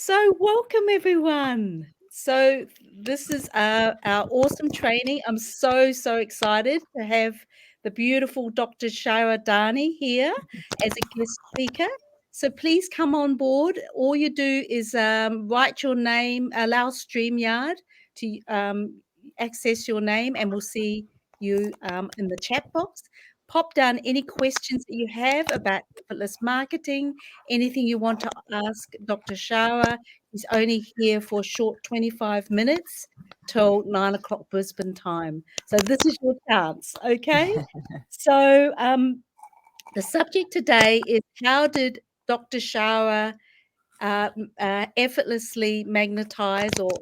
So, welcome everyone. So, this is our awesome training. I'm so excited to have the beautiful Dr. Shara here as a guest speaker. So, please come on board. All you do is write your name, allow StreamYard to access your name, and we'll see you in the chat box. Pop down any questions that you have about effortless marketing, anything you want to ask Dr. Shara. He's only here for a short 25 minutes till 9 o'clock Brisbane time. So this is your chance, okay? So the subject today is how did Dr. Shara effortlessly magnetize or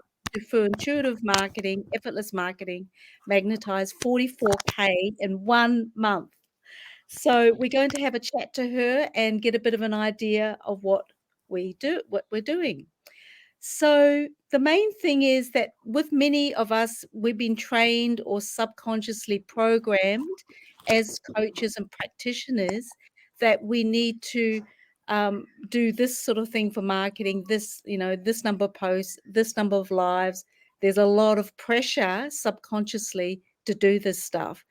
for intuitive marketing, effortless marketing, magnetize 44K in 1 month. So we're going to have a chat to her and get a bit of an idea of what we're doing. So the main thing is that with many of us, we've been trained or subconsciously programmed as coaches and practitioners that we need to do this sort of thing for marketing, this number of posts, this number of lives. There's a lot of pressure subconsciously to do this stuff.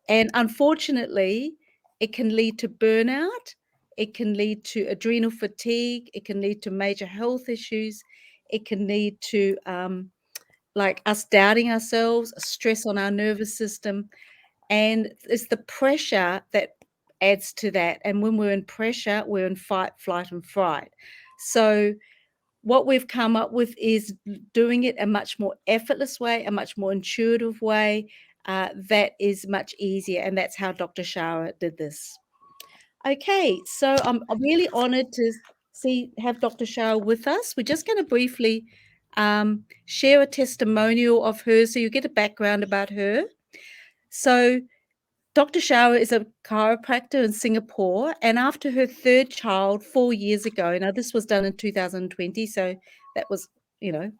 And unfortunately, it can lead to burnout. It can lead to adrenal fatigue. It can lead to major health issues. It can lead to like us doubting ourselves, stress on our nervous system. And it's the pressure that adds to that. And when we're in pressure, we're in fight, flight, and fright. So what we've come up with is doing it a much more effortless way, a much more intuitive way that is much easier. And that's how Dr. Shara did this. Okay, so I'm really honored to have Dr. Shara with us. We're just going to briefly share a testimonial of her so you get a background about her. So Dr. Shara is a chiropractor in Singapore, and after her third child 4 years ago, now this was done in 2020, so that was, 7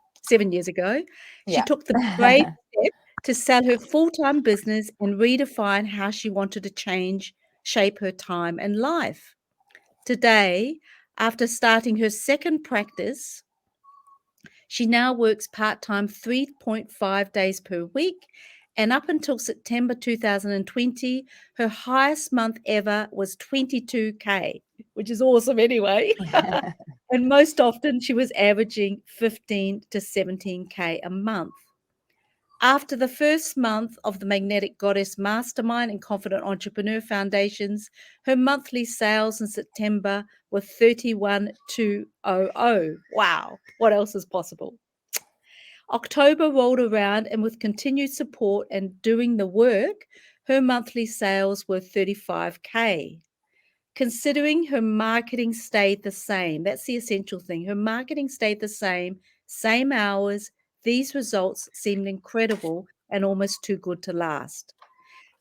years ago, she took the brave step to sell her full-time business and redefine how she wanted to shape her time and life. Today, after starting her second practice, she now works part-time 3.5 days per week. And up until September 2020, her highest month ever was 22K, which is awesome anyway. And most often she was averaging 15 to 17K a month. After the first month of the Magnetic Goddess Mastermind and Confident Entrepreneur Foundations, her monthly sales in September were 31,200. Wow, what else is possible? October rolled around, and with continued support and doing the work, her monthly sales were 35K. Considering her marketing stayed the same, that's the essential thing. Her marketing stayed the same hours. These results seemed incredible and almost too good to last.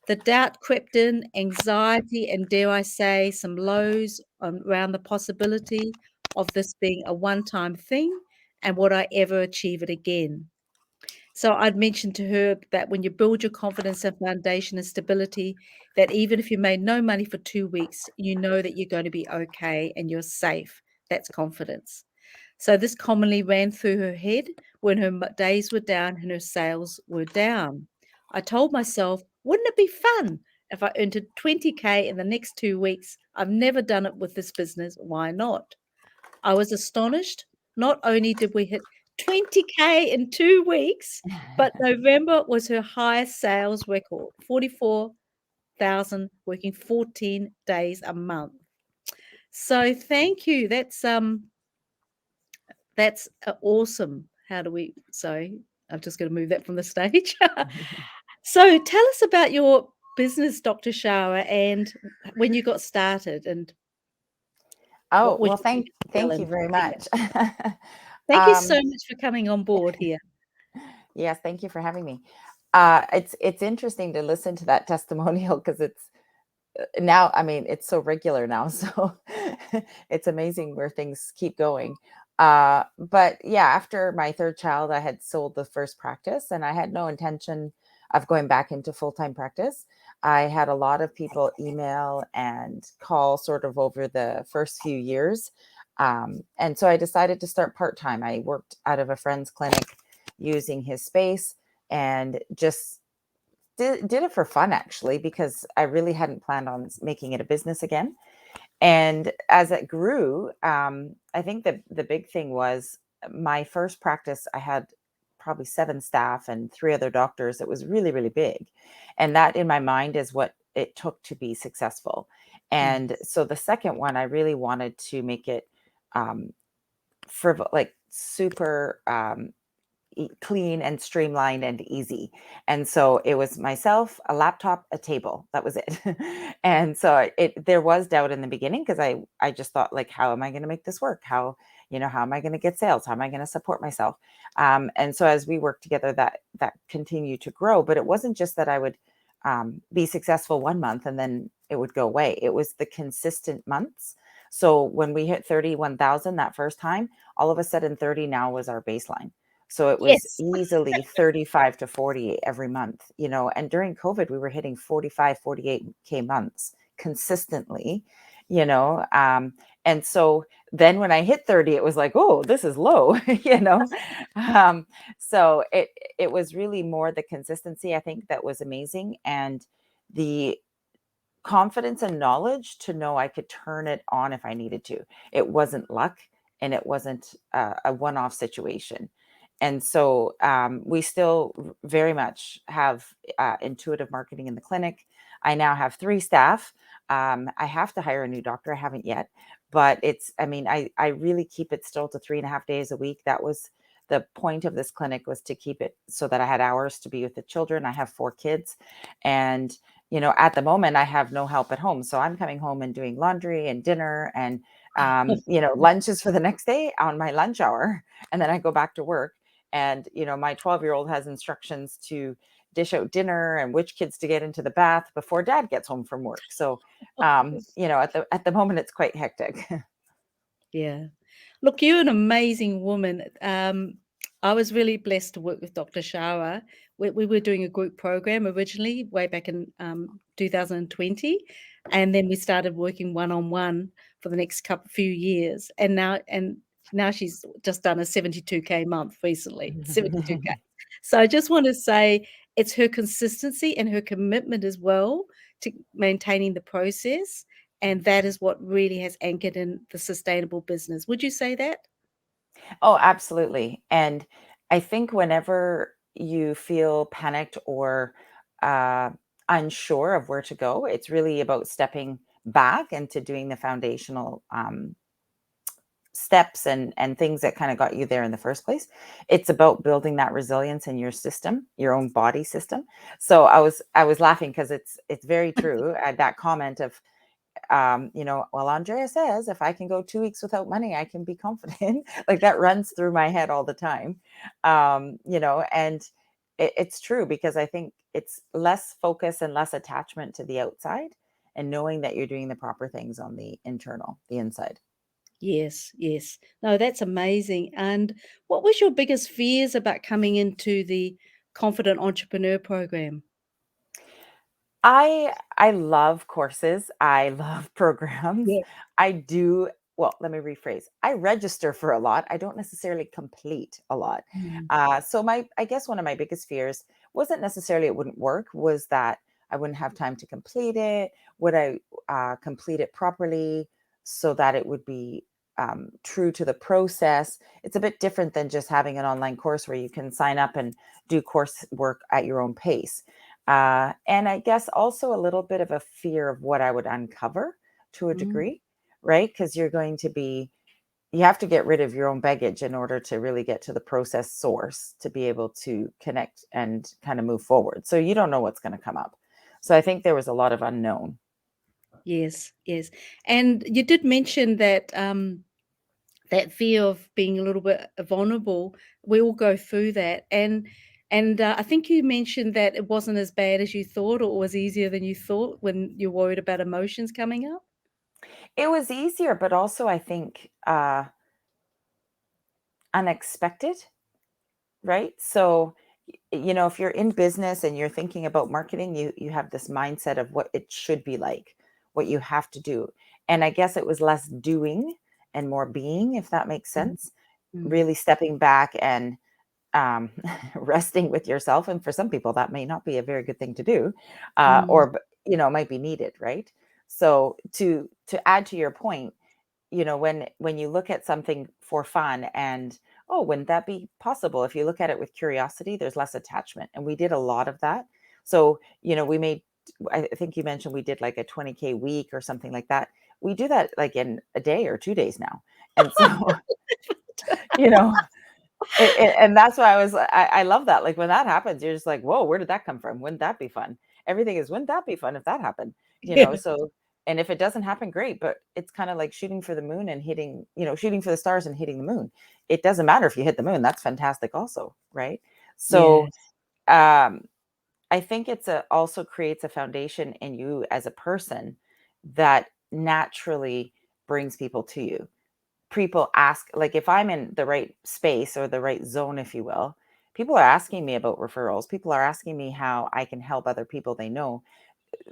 The doubt crept in, anxiety, and dare I say, some lows around the possibility of this being a one-time thing and would I ever achieve it again. So I'd mentioned to her that when you build your confidence and foundation and stability, that even if you made no money for 2 weeks, you know that you're going to be okay and you're safe. That's confidence. So this commonly ran through her head when her days were down and her sales were down. I told myself, wouldn't it be fun if I earned 20K in the next 2 weeks? I've never done it with this business. Why not? I was astonished. Not only did we hit 20K in 2 weeks, but November was her highest sales record, 44,000, working 14 days a month. So thank you. That's awesome. Sorry, I'm just going to move that from the stage. So tell us about your business, Dr. Shara, and when you got started and what was Thank you challenge? very much. Thank you so much for coming on board here. Yes, thank you for having me. It's interesting to listen to that testimonial because it's now, I mean, it's so regular now. So it's amazing where things keep going. But yeah, after my third child, I had sold the first practice and I had no intention of going back into full-time practice. I had a lot of people email and call sort of over the first few years And so I decided to start part-time. I worked out of a friend's clinic using his space and just did it for fun, actually, because I really hadn't planned on making it a business again. And as it grew, I think that the big thing was my first practice, I had probably 7 staff and 3 other doctors. It was really, really big. And that in my mind is what it took to be successful. And Yes. so the second one, I really wanted to make it um, for like super clean and streamlined and easy. And so it was myself, a laptop, a table. That was it. And so it there was doubt in the beginning because I just thought, like, how am I going to make this work? How am I going to get sales? How am I going to support myself? And so as we worked together, that continued to grow. But it wasn't just that I would be successful one month and then it would go away. It was the consistent months. So when we hit 31,000 that first time, all of a sudden 30 now was our baseline. So it was Yes. easily 35 to 40 every month, and during COVID, we were hitting 45, 48K months consistently, you know. And so then when I hit 30, it was like, oh, this is low, you know. Um, so it was really more the consistency, I think, that was amazing. And the confidence and knowledge to know I could turn it on if I needed to. It wasn't luck and it wasn't a one off situation. And so we still very much have intuitive marketing in the clinic. I now have 3 staff. I have to hire a new doctor. I haven't yet, but I really keep it still to 3.5 days a week. That was the point of this clinic, was to keep it so that I had hours to be with the children. I have 4 kids, and at the moment I have no help at home. So I'm coming home and doing laundry and dinner and, lunches for the next day on my lunch hour. And then I go back to work. And, my 12-year-old has instructions to dish out dinner and which kids to get into the bath before dad gets home from work. So, at the moment it's quite hectic. Yeah. Look, you're an amazing woman. I was really blessed to work with Dr. Shara. We were doing a group program originally way back in 2020, and then we started working one on one for the next few years. And now she's just done a 72K month recently, 72K. So I just want to say it's her consistency and her commitment as well to maintaining the process, and that is what really has anchored in the sustainable business. Would you say that? Oh, absolutely. And I think whenever you feel panicked or uh, unsure of where to go, it's really about stepping back into doing the foundational steps and things that kind of got you there in the first place. It's about building that resilience in your system, your own body system. So I was laughing because it's very true. That comment of well, Andrea says if I can go 2 weeks without money, I can be confident. Like, that runs through my head all the time. And it's true, because I think it's less focus and less attachment to the outside and knowing that you're doing the proper things on the inside. Yes, yes. No, that's amazing. And what was your biggest fears about coming into the Confident Entrepreneur program? I love courses. I love programs. Yeah. I do well, let me rephrase. I register for a lot. I don't necessarily complete a lot. Mm. So I guess one of my biggest fears wasn't necessarily it wouldn't work, was that I wouldn't have time to complete it. Would I complete it properly so that it would be true to the process? It's a bit different than just having an online course where you can sign up and do course work at your own pace. And I guess also a little bit of a fear of what I would uncover to a Mm. degree, right? Because you have to get rid of your own baggage in order to really get to the process source to be able to connect and kind of move forward. So you don't know what's going to come up. So I think there was a lot of unknown. Yes, yes. And you did mention that that fear of being a little bit vulnerable. We all go through that, and I think you mentioned that it wasn't as bad as you thought, or it was easier than you thought when you're worried about emotions coming up. It was easier, but also I think unexpected, right? So if you're in business and you're thinking about marketing, you have this mindset of what it should be like, what you have to do. And I guess it was less doing and more being, if that makes Mm, sense. mm, Really stepping back and um, resting with yourself. And for some people, that may not be a very good thing to do, mm. or might be needed, right? So to add to your point, when you look at something for fun and, oh, wouldn't that be possible? If you look at it with curiosity, there's less attachment, and we did a lot of that. So we made, I think you mentioned we did like a 20K week or something like that. We do that like in a day or 2 days now. And so you know and that's why I love that. Like when that happens, you're just like, whoa, where did that come from? Wouldn't that be fun? Everything is, wouldn't that be fun if that happened? Yeah. So, and if it doesn't happen, great. But it's kind of like shooting for the moon and hitting, shooting for the stars and hitting the moon. It doesn't matter if you hit the moon. That's fantastic also, right? So Yes. um, I think also creates a foundation in you as a person that naturally brings people to you. People ask, like, if I'm in the right space or the right zone, if you will, people are asking me about referrals. People are asking me how I can help other people they know.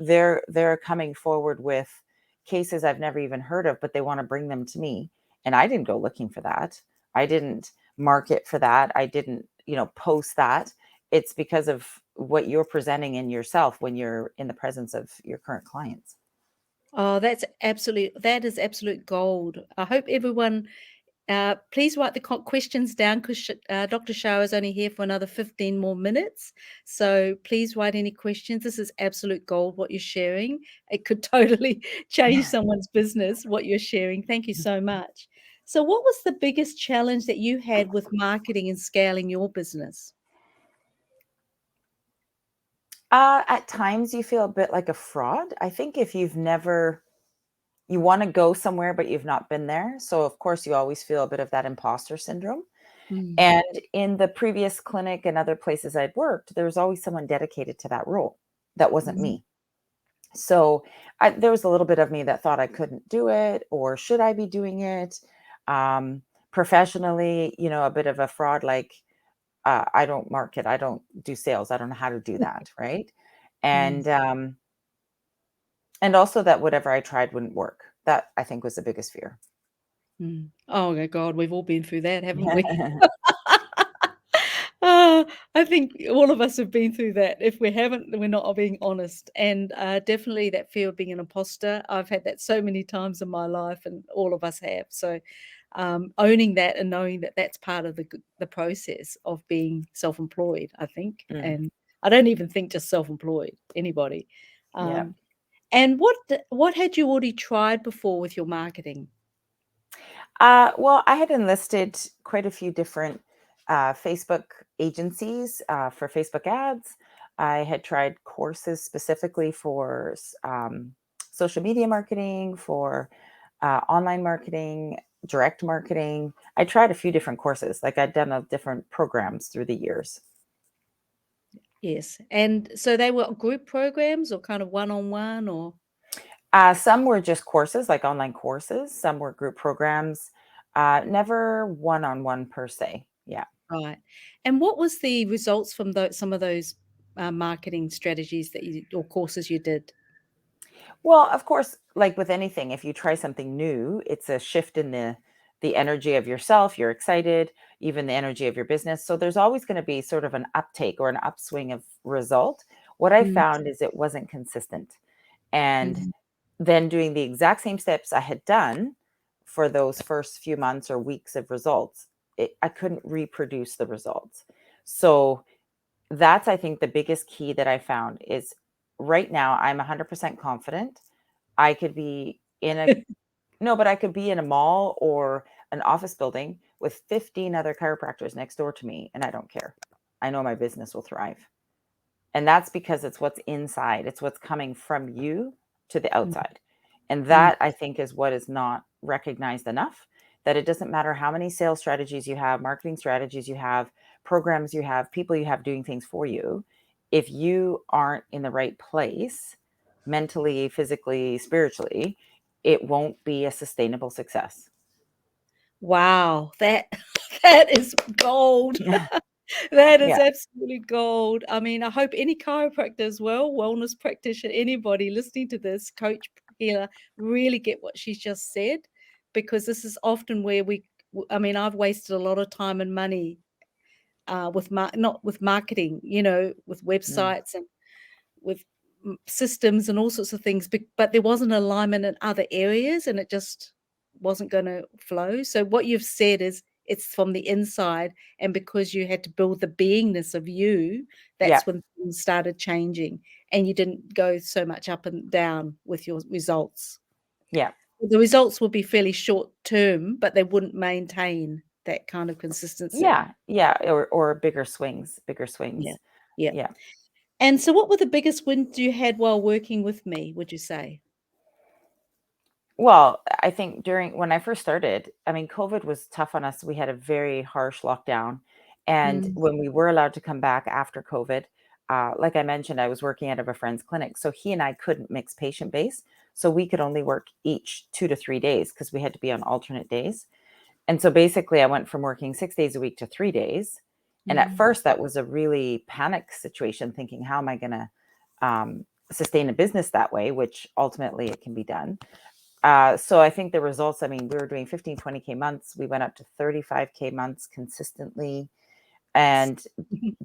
They're coming forward with cases I've never even heard of, but they want to bring them to me. And I didn't go looking for that. I didn't market for that. I didn't, post that. It's because of what you're presenting in yourself when you're in the presence of your current clients. Oh, that is absolute gold. I hope everyone, please write the questions down because Dr. Shara is only here for another 15 more minutes. So please write any questions. This is absolute gold, what you're sharing. It could totally change someone's business, what you're sharing. Thank you so much. So what was the biggest challenge that you had with marketing and scaling your business? At times you feel a bit like a fraud. I think if you want to go somewhere, but you've not been there. So of course you always feel a bit of that imposter syndrome. Mm, And in the previous clinic and other places I'd worked, there was always someone dedicated to that role. That wasn't mm, me. So there was a little bit of me that thought I couldn't do it, or should I be doing it? Professionally, a bit of a fraud, like I don't market, I don't do sales, I don't know how to do that, right? mm, And also that whatever I tried wouldn't work. That I think was the biggest fear. mm. Oh my God, we've all been through that, haven't we? Ah, I think all of us have been through that. If we haven't, then we're not being honest. And definitely that fear of being an imposter. I've had that so many times in my life, and all of us have. So owning that and knowing that that's part of the process of being self-employed, I think. Mm, And I don't even think just self-employed, anybody. yeah. Um, and what had you already tried before with your marketing? Well, I had enlisted quite a few different Facebook agencies for Facebook ads. I had tried courses specifically for social media marketing, for online marketing, direct marketing. I tried a few different courses. Like I'd done different programs through the years. Yes. And so they were group programs or kind of one-on-one or? Some were just courses, like online courses. Some were group programs. Never one-on-one per se. Yeah. Right. And what was the results from some of those, marketing strategies that you or courses you did? Well, of course, like with anything, if you try something new, it's a shift in the energy of yourself. You're excited, even the energy of your business. So there's always going to be sort of an uptake or an upswing of result. What I Mm, found is it wasn't consistent. And mm. then doing the exact same steps I had done for those first few months or weeks of results, I couldn't reproduce the results. So that's, I think, the biggest key that I found is right now I'm 100% confident. I could be in a no, but I could be in a mall or an office building with 15 other chiropractors next door to me, and I don't care. I know my business will thrive. And that's because it's what's inside. It's what's coming from you to the Mm, outside. And mm. that, I think, is what is not recognized enough, that it doesn't matter how many sales strategies you have, marketing strategies you have, programs you have, people you have doing things for you. If you aren't in the right place mentally, physically, spiritually, it won't be a sustainable success. Wow, that that is gold. Yeah. That is Yeah. absolutely gold. I mean, I hope any chiropractor as well, wellness practitioner, anybody listening to this, coach, healer, really get what she's just said because this is often where I mean, I've wasted a lot of time and money with not with marketing, with Mm. websites and with systems and all sorts of things, but there wasn't alignment in other areas, and it just wasn't going to flow. So what you've said is it's from the inside, and because you had to build the beingness of you, Yeah. that's when things started changing, and you didn't go so much up and down with your results. Yeah. The results would be fairly short term, but they wouldn't maintain that kind of consistency. Yeah. Yeah. Or bigger swings, bigger Yeah. swings. Yeah. Yeah. And so what were the biggest wins you had while working with me, would you say? Well, I think during when I first started, I mean, COVID was tough on us. We had a very harsh lockdown. And Mm, when we were allowed to come back after COVID, like I mentioned, I was working out of a friend's clinic. So he and I couldn't mix patient base. So we could only work each 2 to 3 days because we had to be on alternate days. And so basically, I went from working 6 days a week to 3 days. And at mm, first, that was a really panic situation, thinking, how am I going to sustain a business that way, which ultimately it can be done. So I think the results, I mean, we were doing 15, 20K months. We went up to 35K months consistently. And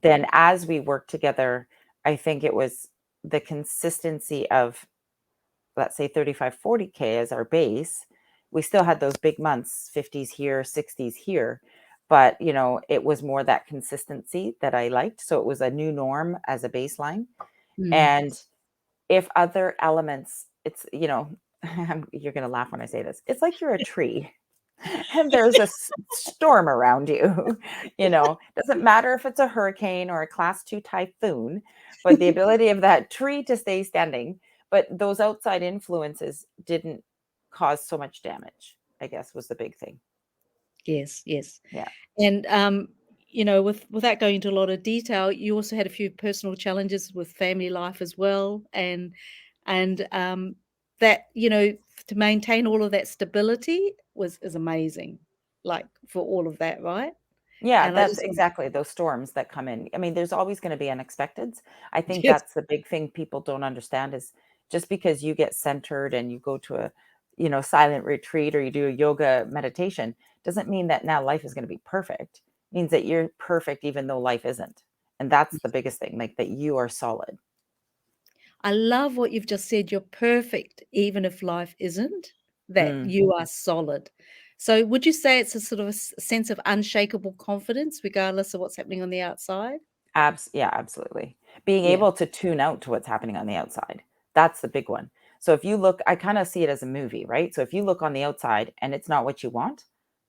then as we worked together, I think it was the consistency of, let's say 35, 40K as our base. We still had those big months, 50s here, 60s here. But, it was more that consistency that I liked. So it was a new norm as a baseline. mm. And if other elements, it's, you're going to laugh when I say this. It's like you're a tree and there's a storm around you. Doesn't matter if it's a hurricane or a class 2 typhoon, but the ability of that tree to stay standing, but those outside influences didn't cause so much damage, I guess was the big thing. Yes, yes. Yeah. And, without going into a lot of detail, you also had a few personal challenges with family life as well, and that, to maintain all of that stability is amazing, like, for all of that, right? Yeah, And I that's just want exactly those storms that come in. I mean, there's always going to be unexpecteds. I think yes. that's the big thing people don't understand is just because you get centered and you go to a, silent retreat or you do a yoga meditation doesn't mean that now life is going to be perfect. It means that you're perfect even though life isn't. And that's the biggest thing, like that you are solid. I love what you've just said, you're perfect even if life isn't, that Mm. you are solid. So would you say it's a sort of sense of unshakable confidence regardless of what's happening on the outside? Yeah, absolutely. Being Yeah. able to tune out to what's happening on the outside. That's the big one. So if you look, I kind of see it as a movie, right? So if you look on the outside and it's not what you want,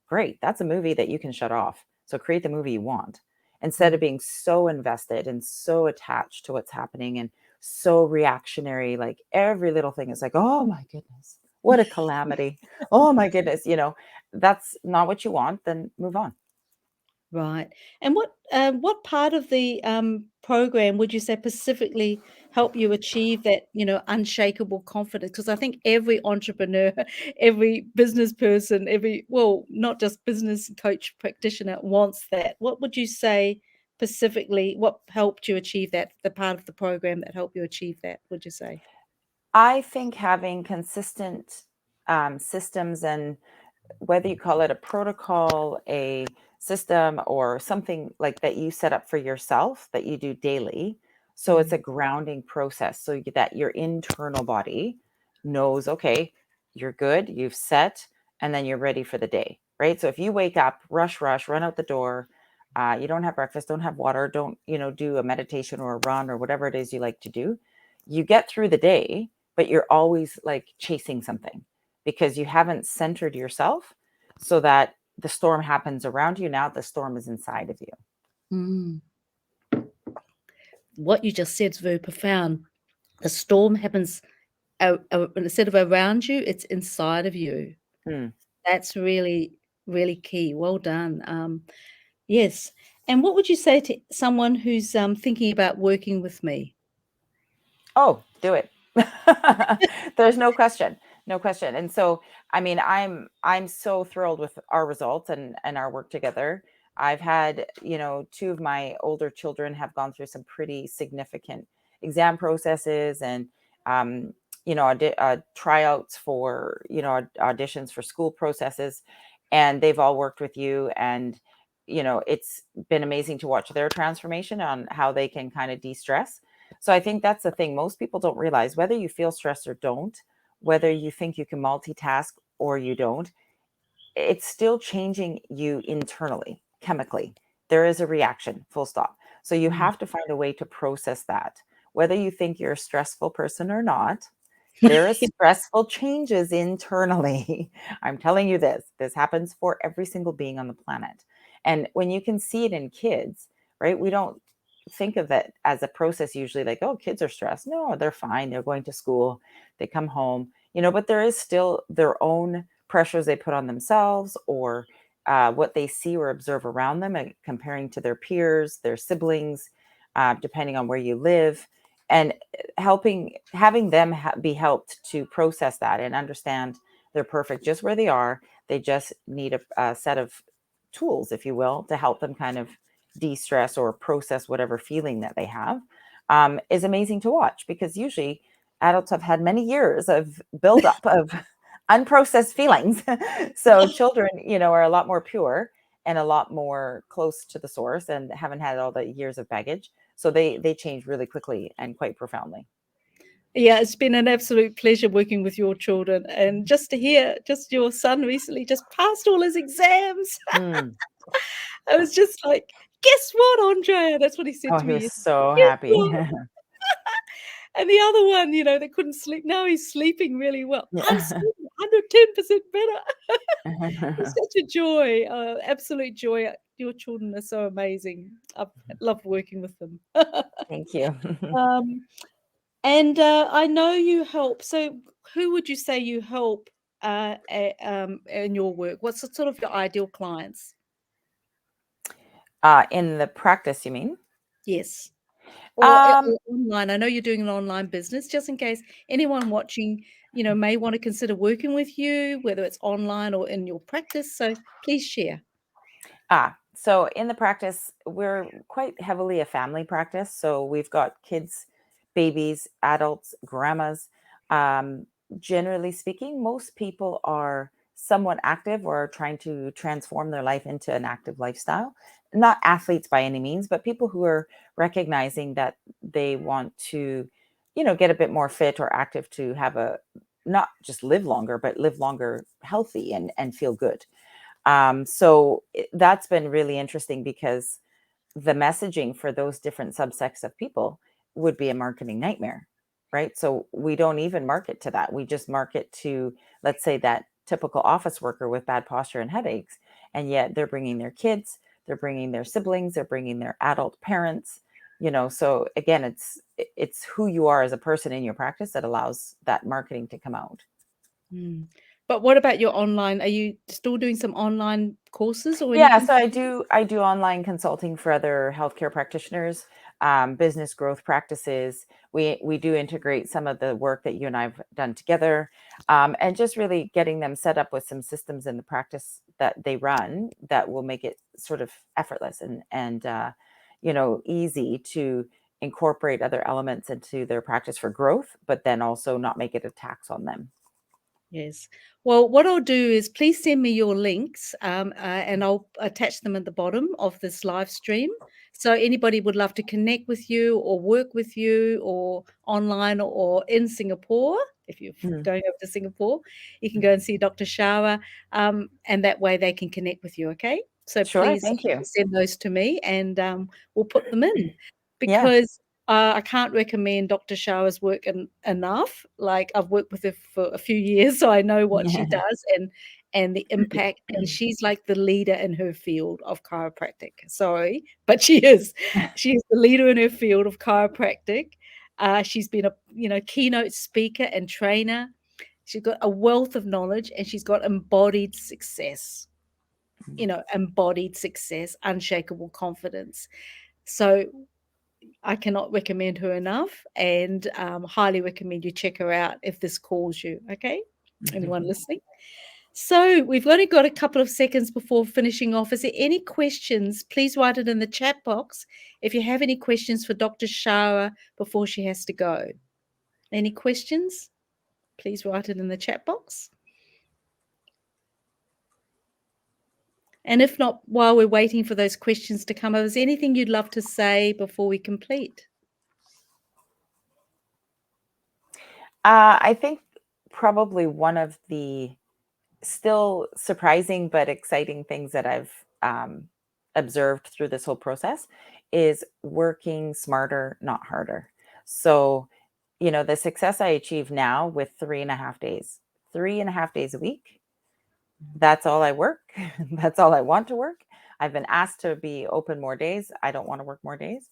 great. That's a movie that you can shut off. So create the movie you want instead of Mm. being so invested and so attached to what's happening and so reactionary. Like every little thing is like, oh my goodness, what a calamity. Oh my goodness. That's not what you want, then move on. Right. And what part of the, program would you say specifically help you achieve that, unshakable confidence? Because I think every entrepreneur, every business person, not just business coach practitioner wants that. What would you say specifically, what helped you achieve that, the part of the program that helped you achieve that, would you say? I think having consistent systems, and whether you call it a protocol, a system, or something like that you set up for yourself that you do daily. So it's Mm, a grounding process so that your internal body knows, okay, you're good, you've set, and then you're ready for the day, right? So if you wake up, rush, rush, run out the door, you don't have breakfast, don't have water, don't, do a meditation or a run or whatever it is you like to do, you get through the day, but you're always like chasing something because you haven't centered yourself so that the storm happens around you. Now the storm is inside of you. mm. What you just said is very profound. The storm happens instead of around you, it's inside of you. Hmm. That's really, really key. Well done. Yes. And what would you say to someone who's thinking about working with me? Oh, do it. There's no question. No question. And so, I mean, I'm so thrilled with our results and our work together. I've had, two of my older children have gone through some pretty significant exam processes and tryouts for, auditions for school processes, and they've all worked with you. And, it's been amazing to watch their transformation on how they can kind of de-stress. So I think that's the thing. Most people don't realize, whether you feel stressed or don't, whether you think you can multitask or you don't, it's still changing you internally, chemically. There is a reaction, full stop. So you Mm. have to find a way to process that. Whether you think you're a stressful person or not, there is stressful changes internally. I'm telling you this. This happens for every single being on the planet. And when you can see it in kids, right? We don't think of it as a process usually, like, oh, kids are stressed. No, they're fine. They're going to school. They come home, but there is still their own pressures they put on themselves, or what they see or observe around them, and comparing to their peers, their siblings, depending on where you live, and having them be helped to process that and understand they're perfect just where they are. They just need a set of tools, if you will, to help them kind of de-stress or process whatever feeling that they have, is amazing to watch, because usually adults have had many years of buildup of unprocessed feelings. So children, are a lot more pure and a lot more close to the source, and haven't had all the years of baggage. So they change really quickly and quite profoundly. Yeah, it's been an absolute pleasure working with your children, and just to hear, just your son recently just passed all his exams. Mm. I was just like, "Guess what, Andrea?" That's what he said Oh, to he was me. so "Guess happy. what?" And the other one, that couldn't sleep, now he's sleeping really well. "I'm Yeah. sleeping 110% better." It's such a joy, absolute joy. Your children are so amazing. I've loved working with them. Thank you. Um, and, I know you help, so who would you say you help, in your work? What's the sort of your ideal clients? In the practice, you mean? Yes. Um, Or online. I know you're doing an online business, just in case anyone watching, may wanna consider working with you, whether it's online or in your practice, so please share. so in the practice, we're quite heavily a family practice. So we've got kids, babies, adults, grandmas. Um, Generally speaking, most people are somewhat active or are trying to transform their life into an active lifestyle. Not athletes by any means, but people who are recognizing that they want to, get a bit more fit or active, to have not just live longer, but live longer healthy and feel good. That's been really interesting, because the messaging for those different subsects of people would be a marketing nightmare, right? So we don't even market to that. We just market to, let's say, that typical office worker with bad posture and headaches. And yet they're bringing their kids, they're bringing their siblings, they're bringing their adult parents. So again, it's who you are as a person in your practice that allows that marketing to come out. Mm. But what about your online? Are you still doing some online courses or Yeah, anything? so I do online consulting for other healthcare practitioners, business growth practices. We do integrate some of the work that you and I've done together, and just really getting them set up with some systems in the practice that they run that will make it sort of effortless and easy to incorporate other elements into their practice for growth, but then also not make it a tax on them. Yes. Well, what I'll do is please send me your links, and I'll attach them at the bottom of this live stream. So anybody would love to connect with you or work with you or online or in Singapore, if you're Mm. going over to Singapore, you can go and see Dr. Shara, and that way they can connect with you. Okay. So Sure, please thank you. send those to me, and we'll put them in, Yeah. because I can't recommend Dr. Shara's work enough. Like, I've worked with her for a few years, so I know what she does and the impact, and she's like the leader in her field of chiropractic. Sorry, but she is. She is the leader in her field of chiropractic. She's been a, keynote speaker and trainer. She's got a wealth of knowledge, and she's got embodied success. Embodied success, unshakable confidence. So I cannot recommend her enough, and highly recommend you check her out if this calls you. Okay, anyone listening? So we've only got a couple of seconds before finishing off. Is there any questions? Please write it in the chat box if you have any questions for Dr. Shara before she has to go. Any questions? please write it in the chat box. And if not, while we're waiting for those questions to come, is there anything you'd love to say before we complete? I think probably one of the still surprising but exciting things that I've observed through this whole process is working smarter, not harder. So, the success I achieve now with 3.5 days a week, that's all I work. That's all I want to work. I've been asked to be open more days. I don't want to work more days.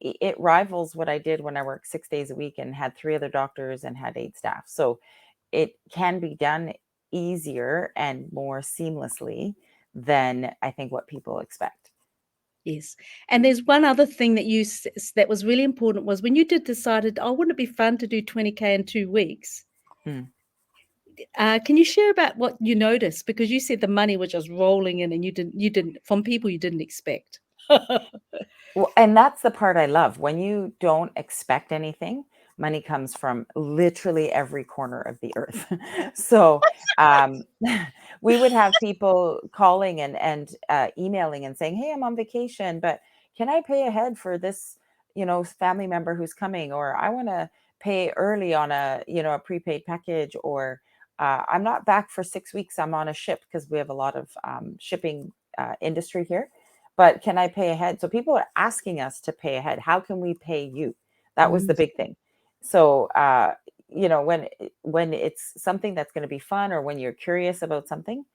It rivals what I did when I worked 6 days a week and had 3 other doctors and had 8 staff. So it can be done easier and more seamlessly than I think what people expect. Yes. And there's one other thing that that was really important was when you decided, oh, wouldn't it be fun to do 20K in 2 weeks? Hmm. Can you share about what you noticed? Because you said the money was just rolling in and you didn't from people you didn't expect. Well, and that's the part I love. When you don't expect anything, money comes from literally every corner of the earth. So um, we would have people calling and emailing and saying, "Hey, I'm on vacation, but can I pay ahead for this, family member who's coming?" Or I want to pay early on a prepaid package, or I'm not back for 6 weeks. I'm on a ship because we have a lot of shipping industry here, but can I pay ahead? So people are asking us to pay ahead. How can we pay you? That was the big thing. So when it's something that's going to be fun, or when you're curious about something,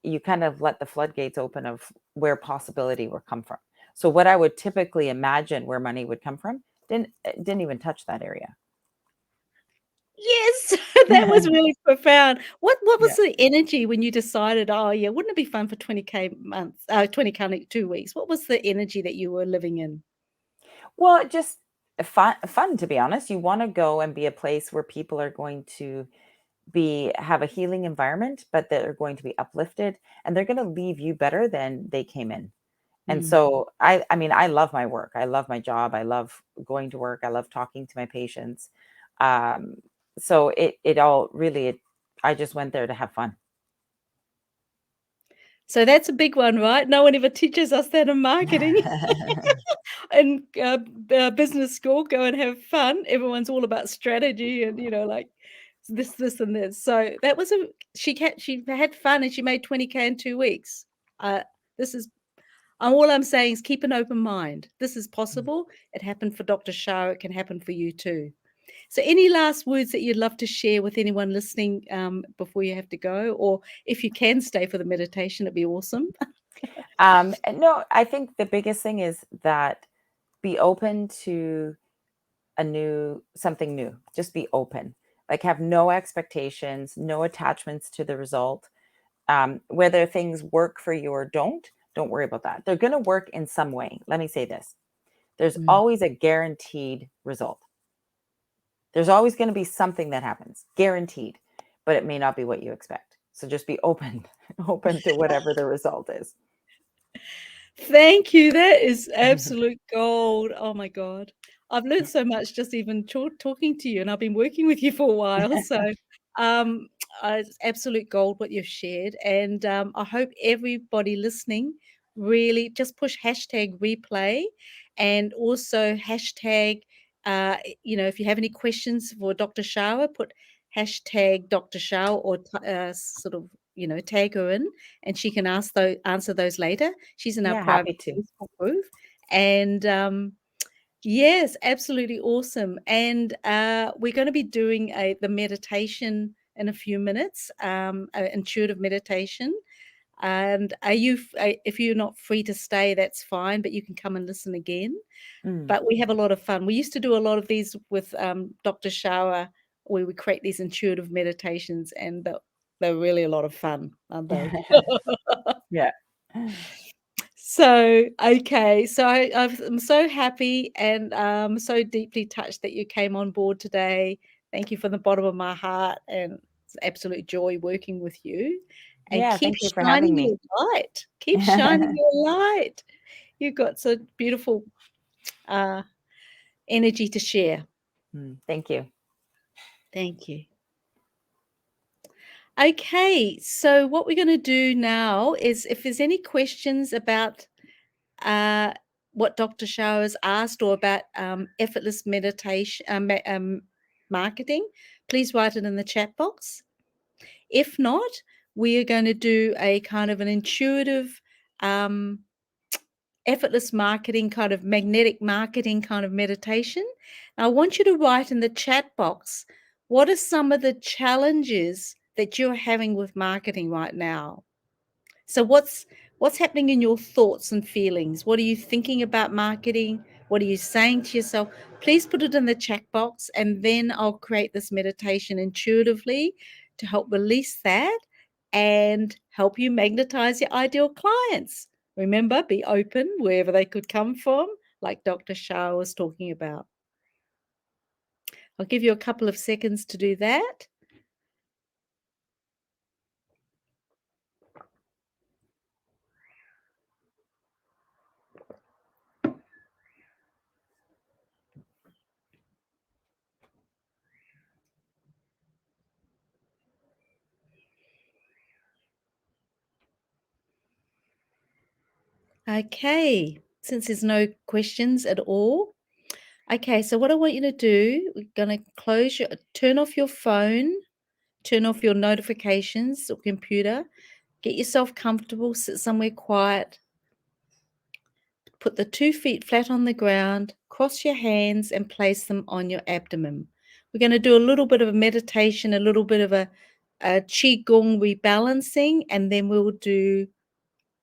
you kind of let the floodgates open of where possibility will come from. So what I would typically imagine where money would come from didn't even touch that area. Yes, that was really profound. What was Yeah. the energy when you decided, oh yeah, wouldn't it be fun for 20K months, 20K 2 weeks? What was the energy that you were living in? Well, just fun, to be honest. You want to go and be a place where people are going to have a healing environment, but they're going to be uplifted, and they're going to leave you better than they came in. And Mm. so I mean, I love my work. I love my job. I love going to work. I love talking to my patients. Um, so it all really, I just went there to have fun. So that's a big one, right? No one ever teaches us that in marketing. In business school, go and have fun. Everyone's all about strategy and like this, and this. So that was she had fun and she made 20K in 2 weeks. This is all I'm saying is keep an open mind. This is possible. It happened for Dr. Shah. It can happen for you too. So any last words that you'd love to share with anyone listening before you have to go, or if you can stay for the meditation, it'd be awesome. No, I think the biggest thing is that be open to something new. Just be open. Like, have no expectations, no attachments to the result. Whether things work for you or don't worry about that. They're going to work in some way. Let me say this. There's Mm. always a guaranteed result. There's always going to be something that happens, guaranteed, but it may not be what you expect. So just be open, open to whatever the result is. Thank you. That is absolute gold. Oh my God. I've learned so much just even talking to you, and I've been working with you for a while. So um, it's absolute gold what you've shared. And I hope everybody listening really just push hashtag replay, and also hashtag, if you have any questions for Dr. Shara, put hashtag Dr. Shara, or sort of, tag her in, and she can answer those later. She's in our Yeah, private happy to. Facebook group. And yes, absolutely awesome. And we're going to be doing the meditation in a few minutes, intuitive meditation. And if you're not free to stay, that's fine, but you can come and listen again. Mm. But we have a lot of fun. We used to do a lot of these with Dr. Shara, where we create these intuitive meditations, and they're really a lot of fun, aren't they? Yeah. So, okay. So I'm so happy and so deeply touched that you came on board today. Thank you from the bottom of my heart, and it's an absolute joy working with you. And Yeah, keep thank you for having shining me. your light. Keep shining your light. You've got so beautiful uh, energy to share. Thank you. Thank you. Okay, so what we're going to do now is if there's any questions about uh, what Dr. Shah has asked or about effortless meditation, marketing, please write it in the chat box. If not, we are going to do a kind of an intuitive, effortless marketing, kind of magnetic marketing kind of meditation. Now, I want you to write in the chat box, what are some of the challenges that you're having with marketing right now? So what's happening in your thoughts and feelings? What are you thinking about marketing? What are you saying to yourself? Please put it in the chat box, and then I'll create this meditation intuitively to help release that and help you magnetize your ideal clients. Remember, be open wherever they could come from, like Dr. Shah was talking about. I'll give you a couple of seconds to do that. Okay, since there's no questions at all. Okay, so what I want you to do, we're going to turn off your phone, turn off your notifications or computer, get yourself comfortable, sit somewhere quiet, put the 2 feet flat on the ground, cross your hands and place them on your abdomen. We're going to do a little bit of a meditation, a little bit of a qigong rebalancing, and then we'll do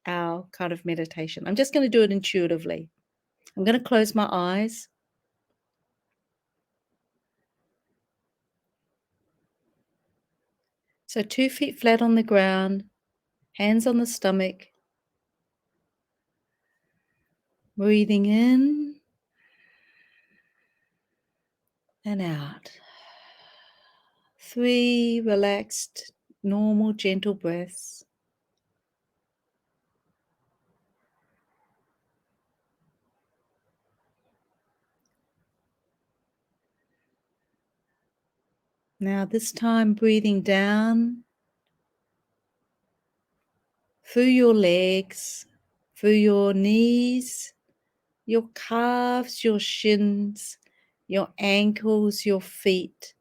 our kind of meditation. I'm just going to do it intuitively. I'm going to close my eyes. So 2 feet flat on the ground, hands on the stomach, breathing in and out. 3 relaxed, normal, gentle breaths. Now, this time, breathing down through your legs, through your knees, your calves, your shins, your ankles, your feet,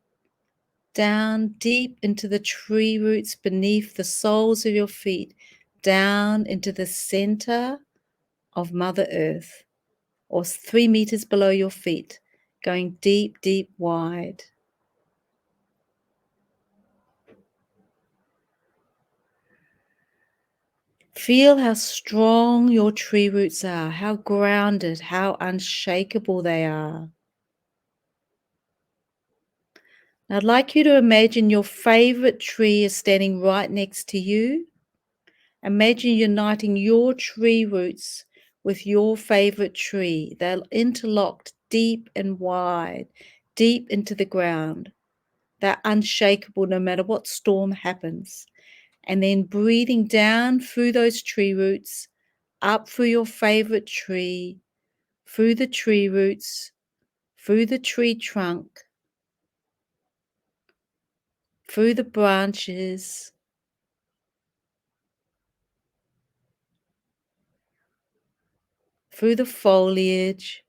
down deep into the tree roots beneath the soles of your feet, down into the center of Mother Earth, or 3 meters below your feet, going deep, deep, wide. Feel how strong your tree roots are, how grounded, how unshakable they are. Now, I'd like you to imagine your favorite tree is standing right next to you. Imagine uniting your tree roots with your favorite tree. They're interlocked deep and wide, deep into the ground. They're unshakable no matter what storm happens. And then breathing down through those tree roots, up through your favorite tree, through the tree roots, through the tree trunk, through the branches, through the foliage,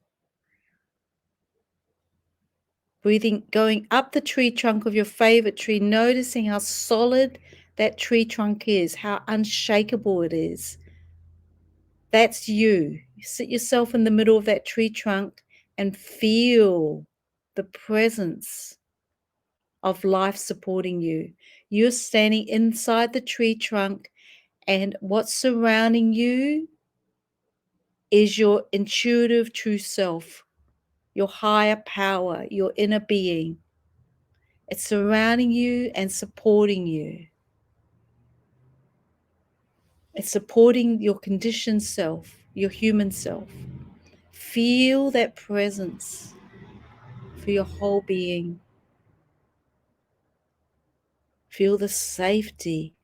breathing, going up the tree trunk of your favorite tree, noticing how solid that tree trunk is, how unshakable it is. That's you. You sit yourself in the middle of that tree trunk and feel the presence of life supporting you. You're standing inside the tree trunk, and what's surrounding you is your intuitive true self, your higher power, your inner being. It's surrounding you and supporting you. It's supporting your conditioned self, your human self. Feel that presence for your whole being. Feel the safety.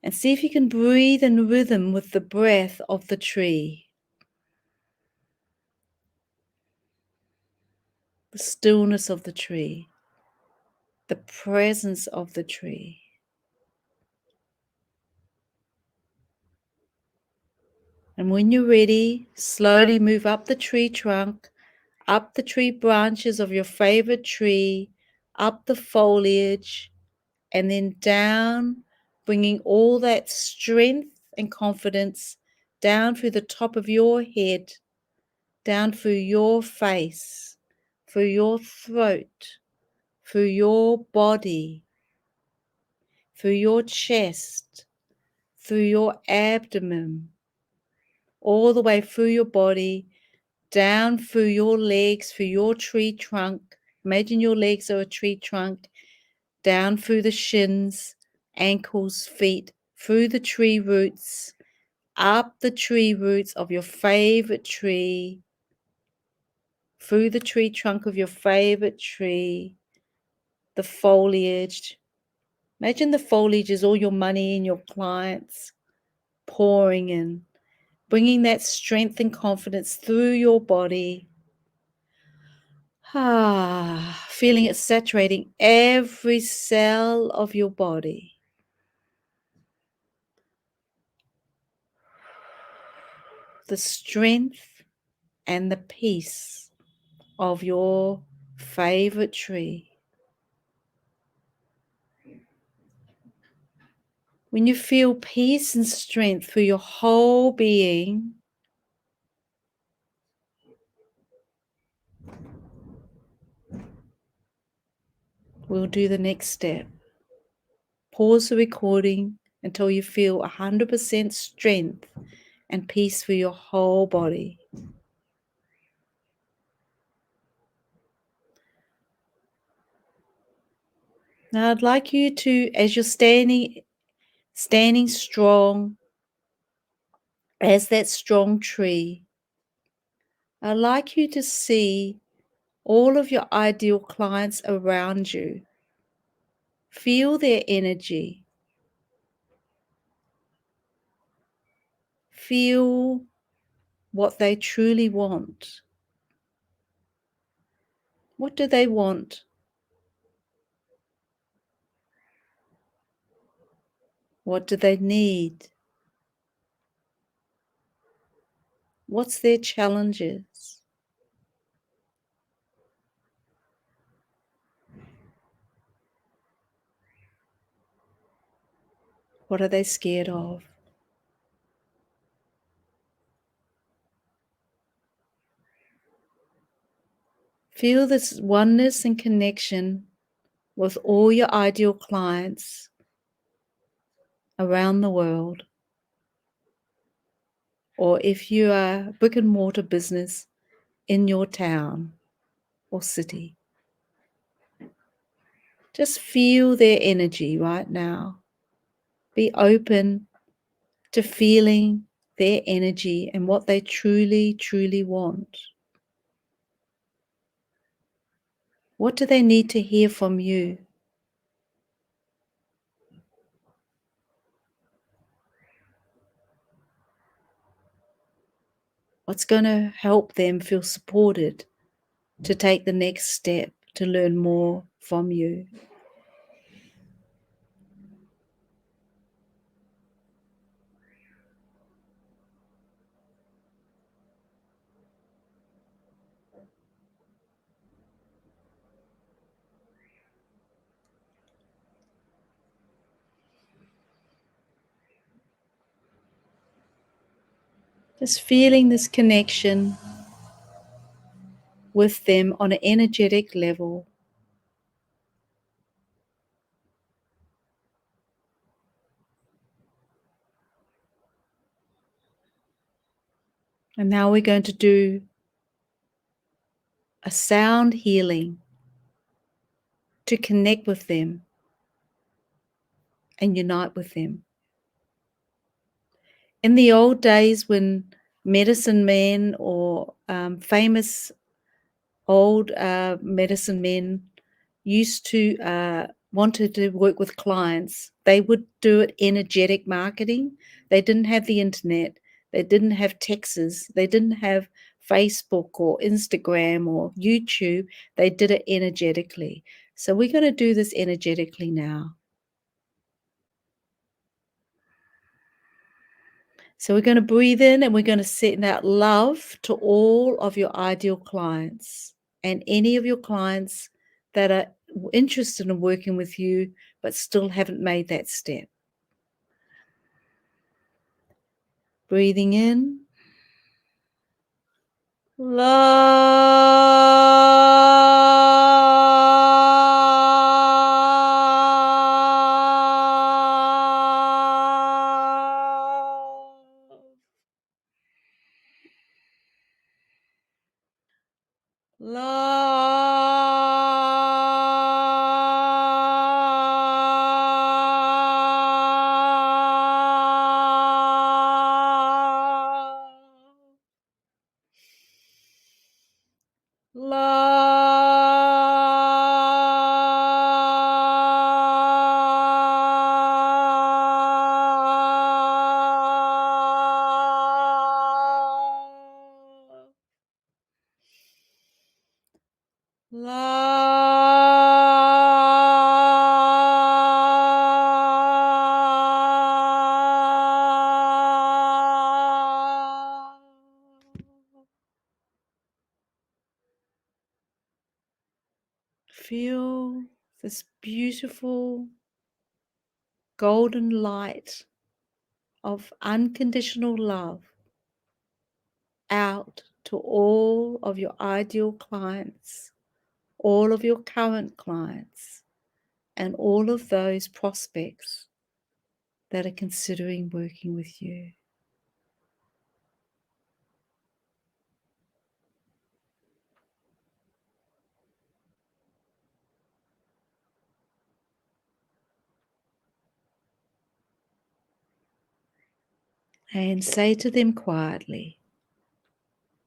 And see if you can breathe in rhythm with the breath of the tree. the stillness of the tree, the presence of the tree. And when you're ready, slowly move up the tree trunk, up the tree branches of your favorite tree, up the foliage, and then down, bringing all that strength and confidence down through the top of your head, down through your face, through your throat, through your body, through your chest, through your abdomen, all the way through your body, down through your legs, through your tree trunk. Imagine your legs are a tree trunk, down through the shins, ankles, feet, through the tree roots, up the tree roots of your favorite tree, through the tree trunk of your favorite tree, the foliage. Imagine the foliage is all your money and your clients pouring in, bringing that strength and confidence through your body. Feeling it saturating every cell of your body. The strength and the peace of your favorite tree. When you feel peace and strength through your whole being, we'll do the next step. Pause the recording until you feel 100% strength and peace through your whole body. Now I'd like you to, as you're standing strong, as that strong tree, I'd like you to see all of your ideal clients around you. Feel their energy. Feel what they truly want. What do they want? What do they need? What's their challenges? What are they scared of? Feel this oneness and connection with all your ideal clients around the world. Or if you are a brick and mortar business in your town or city. Just feel their energy right now. Be open to feeling their energy and what they truly, truly want. What do they need to hear from you? What's going to help them feel supported to take the next step to learn more from you? Just feeling this connection with them on an energetic level. And now we're going to do a sound healing to connect with them and unite with them. In the old days when medicine men or famous old medicine men used to wanted to work with clients, they would do it energetic marketing. They didn't have the internet. They didn't have texts. They didn't have Facebook or Instagram or YouTube. They did it energetically. So we're going to do this energetically now. So we're going to breathe in and we're going to send out love to all of your ideal clients and any of your clients that are interested in working with you but still haven't made that step. Breathing in. Love. Love. Love. Feel this beautiful golden light of unconditional love out to all of your ideal clients, all of your current clients, and all of those prospects that are considering working with you. And say to them quietly,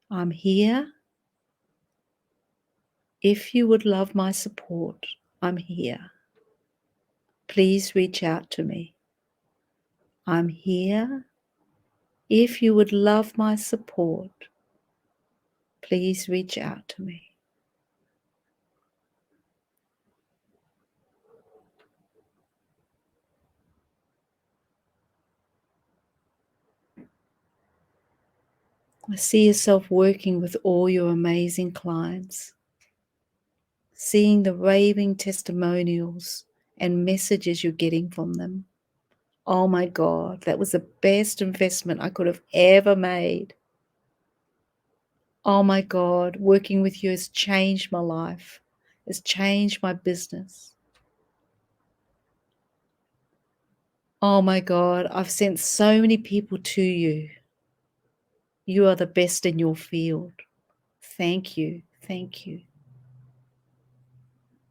I'm here. If you would love my support, I'm here. Please reach out to me. I'm here. If you would love my support, please reach out to me. I see yourself working with all your amazing clients, seeing the raving testimonials and messages you're getting from them. Oh my God, that was the best investment I could have ever made. Oh my God, working with you has changed my life, has changed my business. Oh my God, I've sent so many people to you. You are the best in your field. Thank you. Thank you.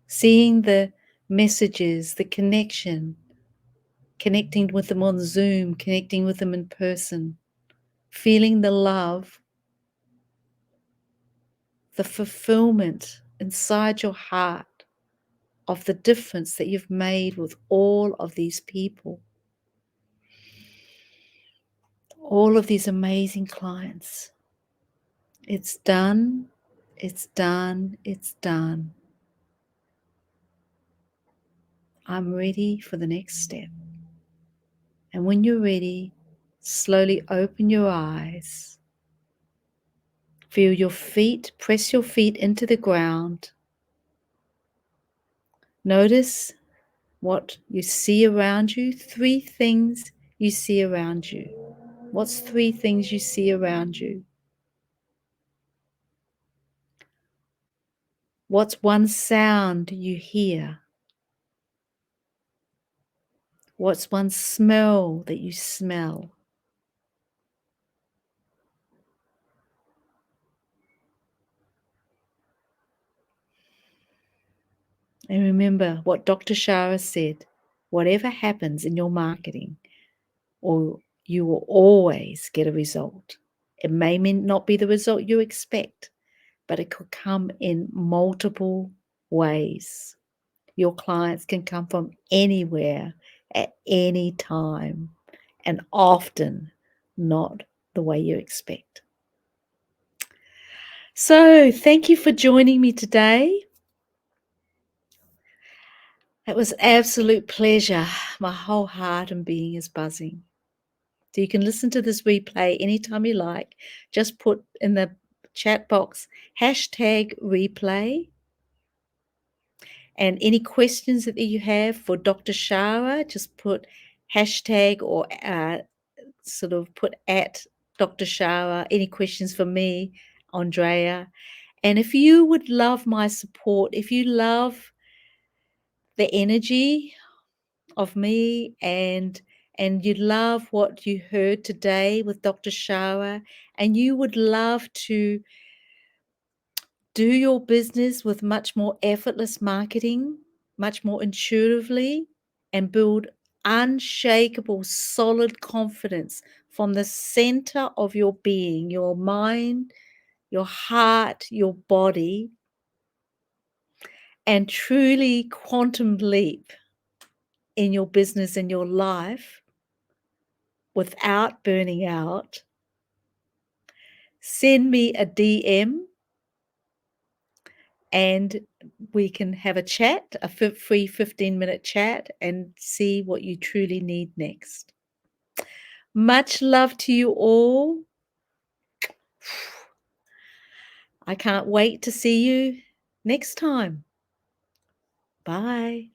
Seeing the messages, the connection, connecting with them on Zoom, connecting with them in person, feeling the love, the fulfillment inside your heart of the difference that you've made with all of these people, all of these amazing clients. It's done, it's done, it's done. I'm ready for the next step. And when you're ready, slowly open your eyes. Feel your feet, press your feet into the ground. Notice what you see around you. 3 things you see around you. What's 3 things you see around you? What's one sound you hear? What's one smell that you smell? And remember what Dr. Shara said, whatever happens in your marketing, or you will always get a result. It may not be the result you expect, but it could come in multiple ways. Your clients can come from anywhere at any time, and often not the way you expect. So, thank you for joining me today. It was an absolute pleasure. My whole heart and being is buzzing. So you can listen to this replay anytime you like. Just put in the chat box #replay. And any questions that you have for Dr. Shara, just put hashtag or sort of put at Dr. Shara. Any questions for me, Andrea? And if you would love my support, if you love the energy of me and you love what you heard today with Dr. Shara, and you would love to do your business with much more effortless marketing, much more intuitively, and build unshakable, solid confidence from the center of your being, your mind, your heart, your body, and truly quantum leap in your business and your life without burning out, send me a DM and we can have a chat, a free 15-minute chat, and see what you truly need next. Much love to you all. I can't wait to see you next time. Bye.